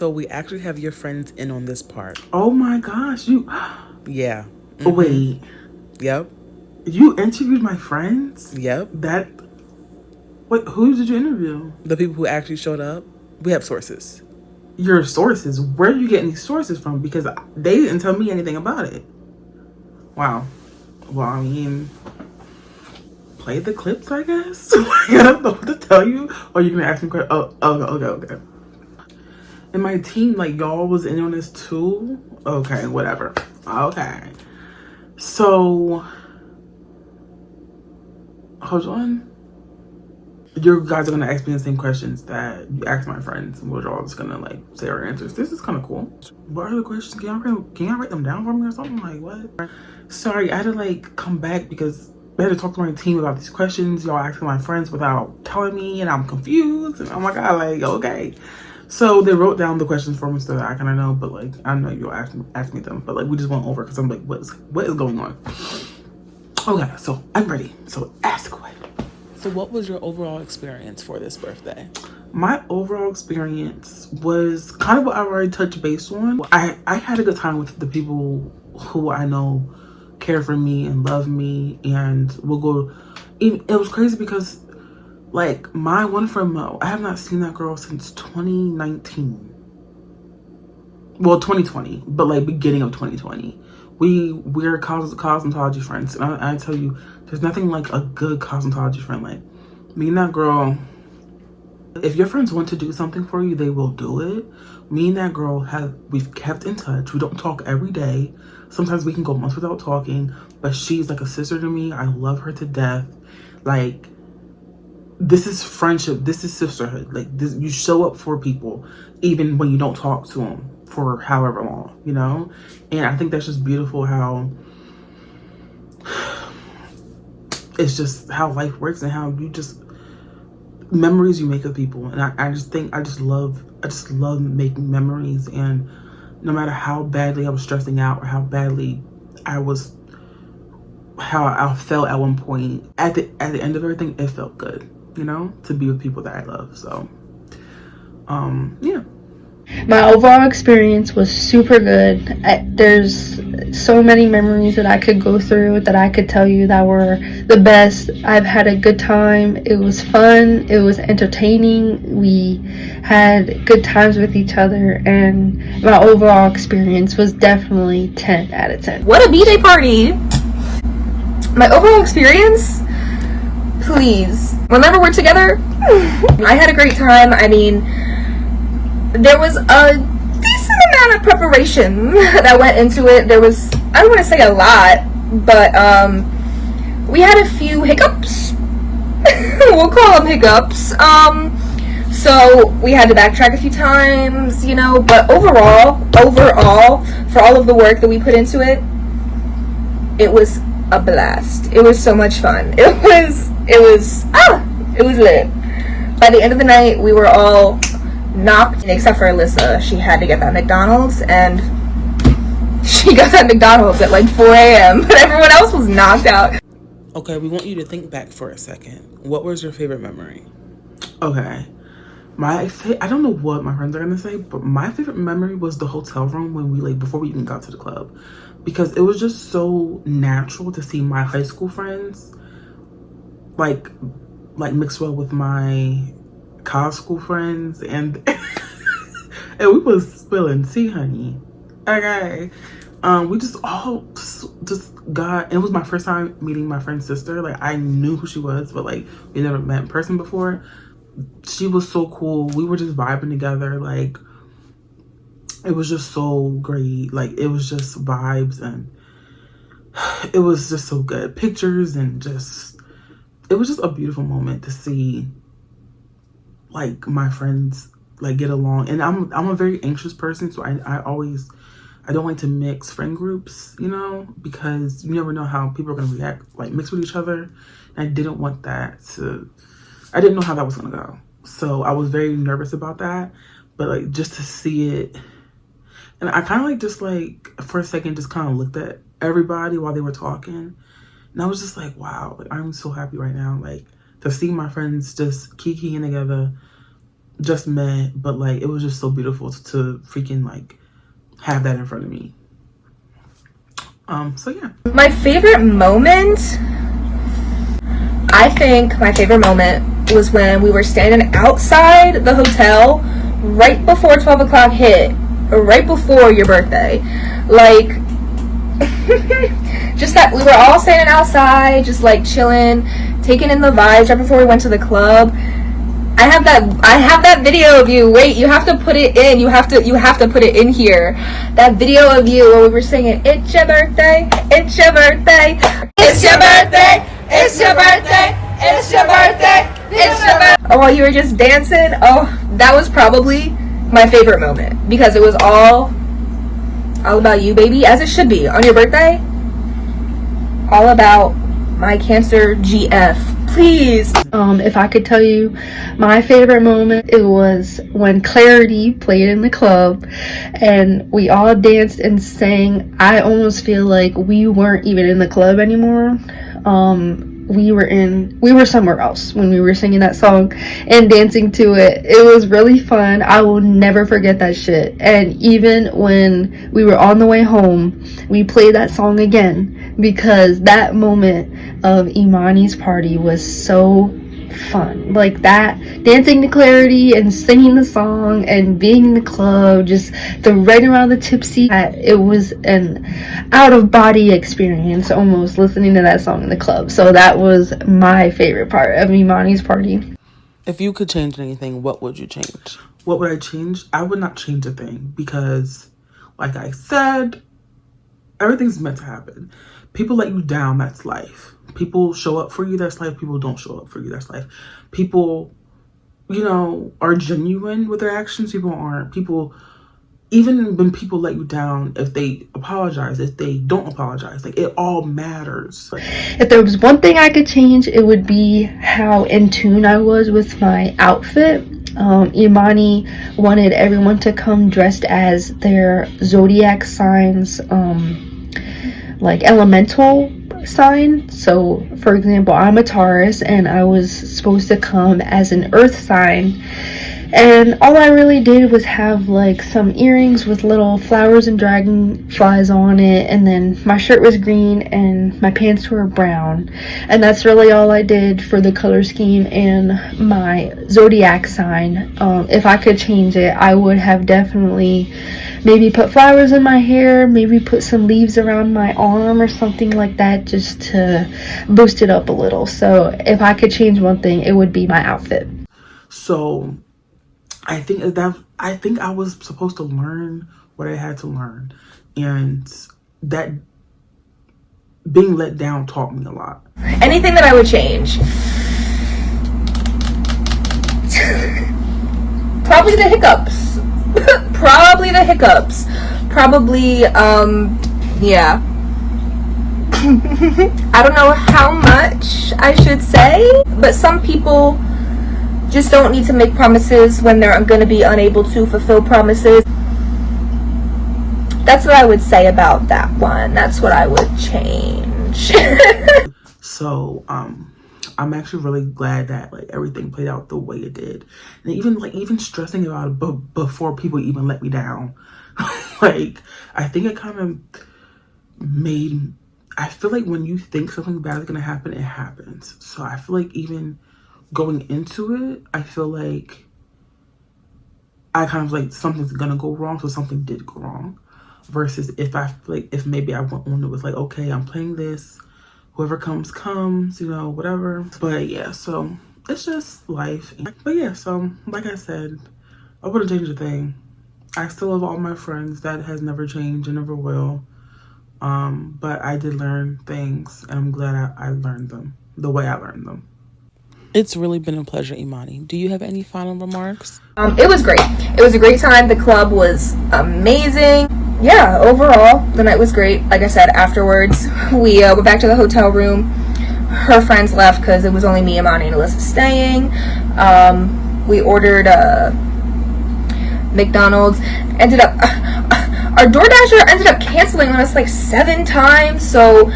So we actually have your friends in on this part. Oh my gosh, you. Yeah. Wait. Yep. You interviewed my friends? Yep. Wait, who did you interview? The people who actually showed up. We have sources. Your sources? Where are you getting these sources from? Because they didn't tell me anything about it. Wow. Well, I mean, play the clips, I guess. I don't know what to tell you. Or you're gonna ask me questions? Oh, okay. And my team, like, y'all was in on this too? Okay, whatever. Okay. So, hold on. You guys are gonna ask me the same questions that you asked my friends, and we're all just gonna like say our answers. This is kind of cool. What are the questions? Can y'all write them down for me or something? Like what? Sorry, I had to like come back because I had to talk to my team about these questions. Y'all asking my friends without telling me, and I'm confused. And oh my god, like okay. So they wrote down the questions for me so that I kind of know, but like I know you'll ask me them, but like we just went over because I'm like, what is going on? Okay, so I'm ready. So ask away. So what was your overall experience for this birthday? My overall experience was kind of what I already touched base on. I had a good time with the people who I know care for me and love me and will go. It was crazy because like my one friend Mo, I have not seen that girl since 2019. Well, 2020, but like beginning of 2020. We're cosmetology friends, and I tell you, there's nothing like a good cosmetology friend. Like me and that girl, if your friends want to do something for you, they will do it. Me and that girl we've kept in touch. We don't talk every day. Sometimes we can go months without talking, but she's like a sister to me. I love her to death. Like this is friendship. This is sisterhood. Like this, you show up for people even when you don't talk to them for however long, you know? And I think that's just beautiful how it's just how life works and how you just memories you make of people. And I just love making memories. And no matter how badly I was stressing out or how badly how I felt at one point, at the end of everything, it felt good, you know, to be with people that I love. So yeah. My overall experience was super good. There's so many memories that I could go through that I could tell you that were the best. I've had a good time. It was fun. It was entertaining. We had good times with each other, and my overall experience was definitely 10 out of 10. What a BJ party! My overall experience? Please. Whenever we're together, I had a great time. I mean, there was a decent amount of preparation that went into it. There was, I don't want to say a lot, but we had a few hiccups. We'll call them hiccups. So we had to backtrack a few times, you know, but overall, for all of the work that we put into it, it was a blast. It was so much fun. It was lit. By the end of the night, we were all knocked, except for Alyssa. She had to get that McDonald's, and she got that McDonald's at like 4 a.m. but everyone else was knocked out. Okay, we want you to think back for a second. What was your favorite memory? Okay, I don't know what my friends are gonna say, but my favorite memory was the hotel room when we before we even got to the club, because it was just so natural to see my high school friends like mixed well with my college school friends, and and we was spilling tea, honey. Okay, we just all just got. And it was my first time meeting my friend's sister. Like I knew who she was, but like we never met in person before. She was so cool. We were just vibing together. Like it was just so great. Like it was just vibes, and it was just so good. Pictures and just it was just a beautiful moment to see like my friends like get along. And I'm a very anxious person, so I don't like to mix friend groups, you know, because you never know how people are gonna react like mixed with each other. And I didn't want that I didn't know how that was gonna go, so I was very nervous about that. But like just to see it, and I kind of like just like for a second just kind of looked at everybody while they were talking, and I was just like, wow, like I'm so happy right now, like to see my friends just kikiing together, just met, but like it was just so beautiful to freaking like have that in front of me. So yeah. My favorite moment, I think my favorite moment was when we were standing outside the hotel right before 12 o'clock hit, right before your birthday. Like, just that we were all standing outside, just like chilling, taking in the vibes right before we went to the club. I have that video of you. Wait, you have to put it in. You have to put it in here. That video of you where we were singing, "It's your birthday, it's your birthday, it's your birthday, it's your birthday, it's your birthday, it's your birthday." Oh, while you were just dancing. Oh, that was probably my favorite moment because it was all about you, baby, as it should be on your birthday. All about my Cancer GF. Please. If I could tell you my favorite moment, it was when Clarity played in the club and we all danced and sang. I almost feel like we weren't even in the club anymore. We were somewhere else when we were singing that song and dancing to it. It was really fun. I will never forget that shit. And even when we were on the way home, we played that song again because that moment of Imani's party was so fun. Like that, dancing to Clarity and singing the song and being in the club, just the right around the tipsy. It was an out of body experience almost listening to that song in the club. So that was my favorite part of Imani's party. If you could change anything, what would you change? What would I change? I would not change a thing because, like I said, everything's meant to happen. People let you down, that's life. People show up for you, that's life. People don't show up for you, that's life. People, you know, are genuine with their actions. People aren't. People, even when people let you down, if they apologize, if they don't apologize, like it all matters. If there was one thing I could change, it would be how in tune I was with my outfit. Imani wanted everyone to come dressed as their zodiac signs, like elemental sign. So for example, I'm a Taurus and I was supposed to come as an earth sign, and all I really did was have like some earrings with little flowers and dragonflies on it, and then my shirt was green and my pants were brown, and that's really all I did for the color scheme and my zodiac sign. If I could change it, I would have definitely maybe put flowers in my hair, maybe put some leaves around my arm or something like that, just to boost it up a little. So if I could change one thing, it would be my outfit. So I think I was supposed to learn what I had to learn, and that being let down taught me a lot. Anything that I would change? Probably the hiccups. Probably the hiccups. Probably, yeah. I don't know how much I should say, but some people just don't need to make promises when they're going to be unable to fulfill promises. That's what I would say about that one. That's what I would change. So, I'm actually really glad that like everything played out the way it did, and even stressing about it before people even let me down. Like, I think it kind of made. I feel like when you think something bad is gonna happen, it happens. So I feel like even going into it, I feel like I kind of like something's gonna go wrong, so something did go wrong. Versus if I feel like if maybe I went on it was like, okay, I'm playing this. Whoever comes, you know, whatever. But yeah, so it's just life. But yeah, so like I said, I wouldn't change a thing. I still love all my friends. That has never changed and never will. But I did learn things, and I'm glad I learned them the way I learned them. It's really been a pleasure, Imani. Do you have any final remarks? It was great. It was a great time. The club was amazing. Yeah, overall, the night was great. Like I said, afterwards, we went back to the hotel room. Her friends left because it was only me, Imani, and Alyssa staying. We ordered McDonald's. Our DoorDasher ended up canceling on us like 7 times. So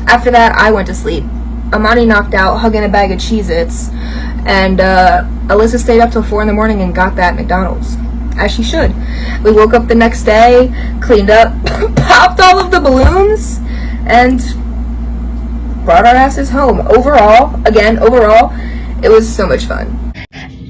after that, I went to sleep. Amani knocked out hugging a bag of Cheez-Its, and Alyssa stayed up till 4 in the morning and got that McDonald's, as she should. We woke up the next day, cleaned up, popped all of the balloons, and brought our asses home. Overall, it was so much fun.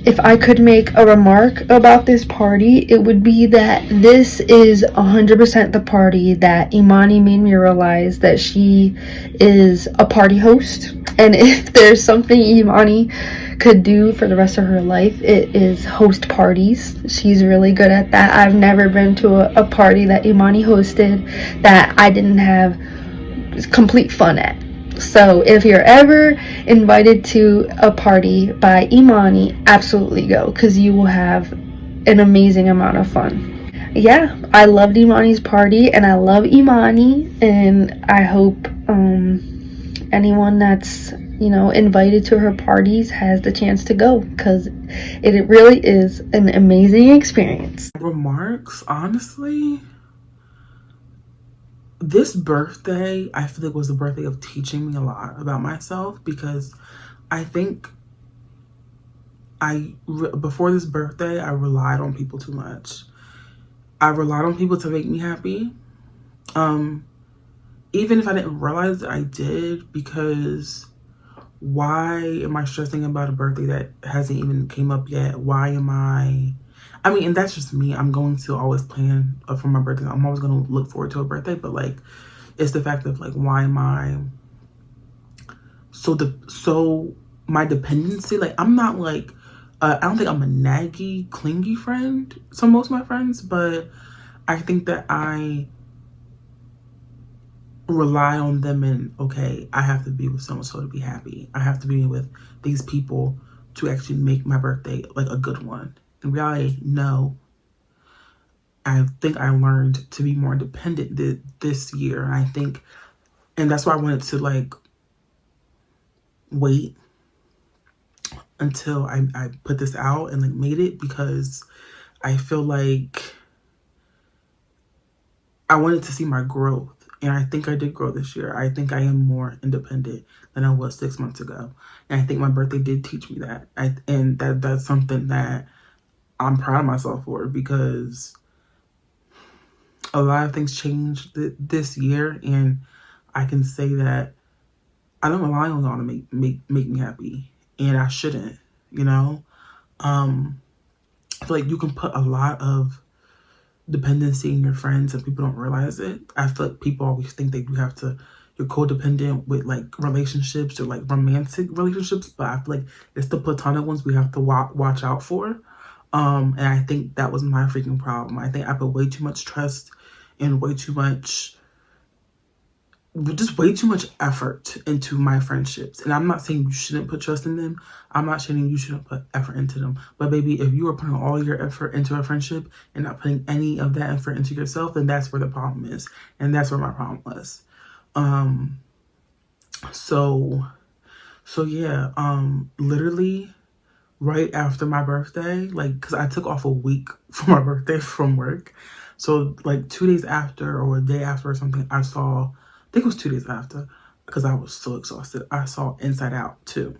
If I could make a remark about this party, it would be that this is 100% the party that Imani made me realize that she is a party host. And if there's something Imani could do for the rest of her life, it is host parties. She's really good at that. I've never been to a party that Imani hosted that I didn't have complete fun at. So if you're ever invited to a party by Imani, absolutely go, because you will have an amazing amount of fun. Yeah, I loved Imani's party, and I love Imani, and I hope anyone that's invited to her parties has the chance to go, because it really is an amazing experience. Remarks, honestly, this birthday, I feel like, was the birthday of teaching me a lot about myself, because I think before this birthday, I relied on people too much. I relied on people to make me happy. Even if I didn't realize that I did, because why am I stressing about a birthday that hasn't even came up yet? Why am I mean, and that's just me. I'm going to always plan for my birthday. I'm always going to look forward to a birthday, but like, it's the fact of like, why am I so my dependency? Like, I'm not like, I don't think I'm a naggy, clingy friend to most of my friends, but I think that I rely on them, and okay, I have to be with so-and-so to be happy. I have to be with these people to actually make my birthday like a good one. In reality, no. I think I learned to be more independent this year. And that's why I wanted to like wait until I put this out and like made it, because I feel like I wanted to see my growth. And I think I did grow this year. I think I am more independent than I was 6 months ago. And I think my birthday did teach me that. And that's something that I'm proud of myself for, because a lot of things changed this year, and I can say that I don't rely on y'all to make me happy, and I shouldn't. I feel like you can put a lot of dependency in your friends, and people don't realize it. I feel like people always think that you're codependent with like relationships or like romantic relationships, but I feel like it's the platonic ones we have to watch out for. And I think that was my freaking problem. I think I put way too much trust and way too much effort into my friendships. And I'm not saying you shouldn't put trust in them. I'm not saying you shouldn't put effort into them. But baby, if you are putting all your effort into a friendship and not putting any of that effort into yourself, then that's where the problem is. And that's where my problem was. So yeah, literally right after my birthday, like, cause I took off a week for my birthday from work. So like 2 days after or a day after or something, I think it was 2 days after, because I was so exhausted, I saw Inside Out 2.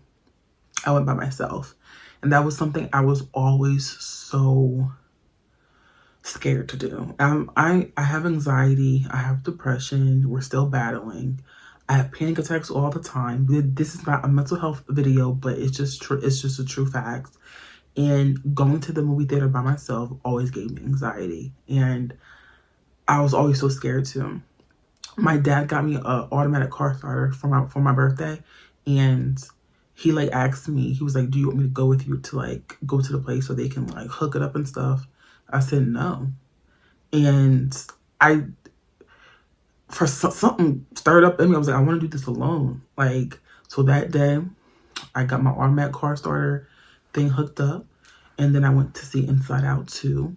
I went by myself. And that was something I was always so scared to do. I have anxiety. I have depression. We're still battling. I have panic attacks all the time. This is not a mental health video, but it's just true. It's just a true fact. And going to the movie theater by myself always gave me anxiety. And I was always so scared too. My dad got me an automatic car starter for my birthday, and he like asked me, he was like, do you want me to go with you to like go to the place so they can like hook it up and stuff? I said no. And for something stirred up in me, I was like, I want to do this alone. Like, so that day I got my automatic car starter thing hooked up, and then I went to see Inside Out 2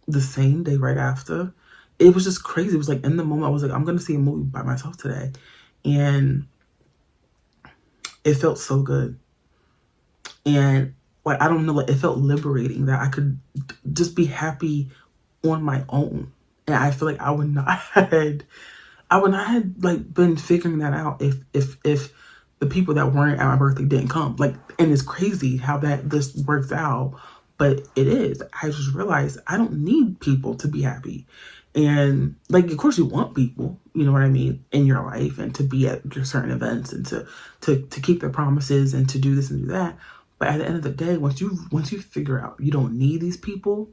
the same day right after. It was just crazy. It was like, in the moment, I was like, I'm going to see a movie by myself today. And it felt so good. And like, I don't know, like, it felt liberating that I could just be happy on my own. And I feel like I would not have like been figuring that out if the people that weren't at my birthday didn't come. Like, and it's crazy how this works out, but it is. I just realized I don't need people to be happy. And like, of course you want people, you know what I mean, in your life, and to be at your certain events, and to keep their promises, and to do this and do that. But at the end of the day, once you figure out you don't need these people,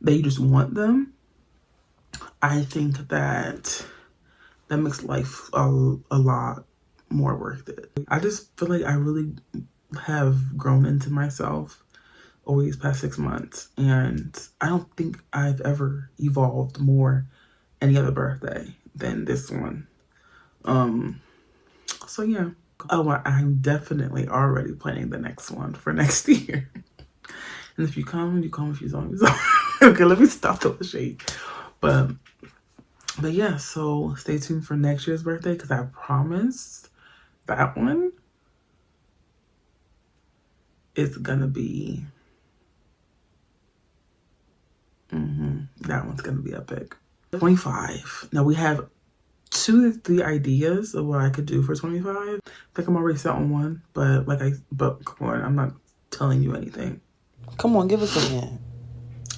that you just want them, I think that makes life a lot more worth it. I just feel like I really have grown into myself over these past 6 months, and I don't think I've ever evolved more any other birthday than this one. So yeah. Oh, I'm definitely already planning the next one for next year. And if you come, you come. If you don't, you don't. Okay, let me stop the shade. But yeah, so stay tuned for next year's birthday, because I promise that one is gonna be, that one's gonna be epic. 25. Now we have 2 to 3 ideas of what I could do for 25. I think I'm already set on one, but come on, I'm not telling you anything. Come on, give us a hint.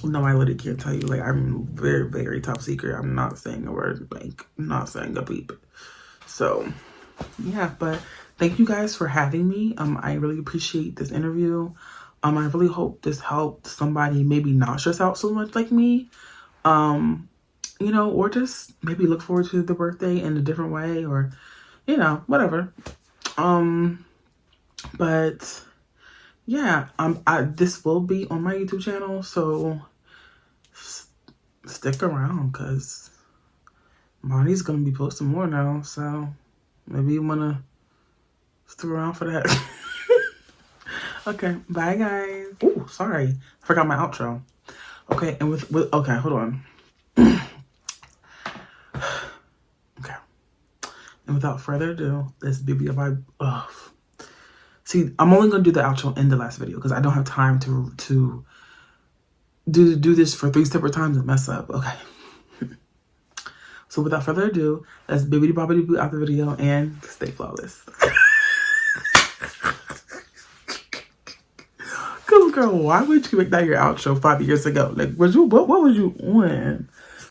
No, I literally can't tell you. Like, I'm very, very top secret. I'm not saying a word. Like, I'm not saying a peep. So, yeah. But thank you guys for having me. I really appreciate this interview. I really hope this helped somebody maybe not stress out so much like me. You know, or just maybe look forward to the birthday in a different way, or, you know, whatever. But yeah, this will be on my YouTube channel, so stick around, because Monty's gonna be posting more now, so maybe you wanna stick around for that. Okay, bye guys. Oh, sorry, I forgot my outro. Okay, and with okay, hold on. Okay, and without further ado, let's be my. See, I'm only gonna do the outro in the last video, because I don't have time to do this for 3 separate times and mess up. Okay. So without further ado, let's bibbidi bobbidi boo out the video and stay flawless. Cause girl, why would you make that your outro 5 years ago? Like, what was you on?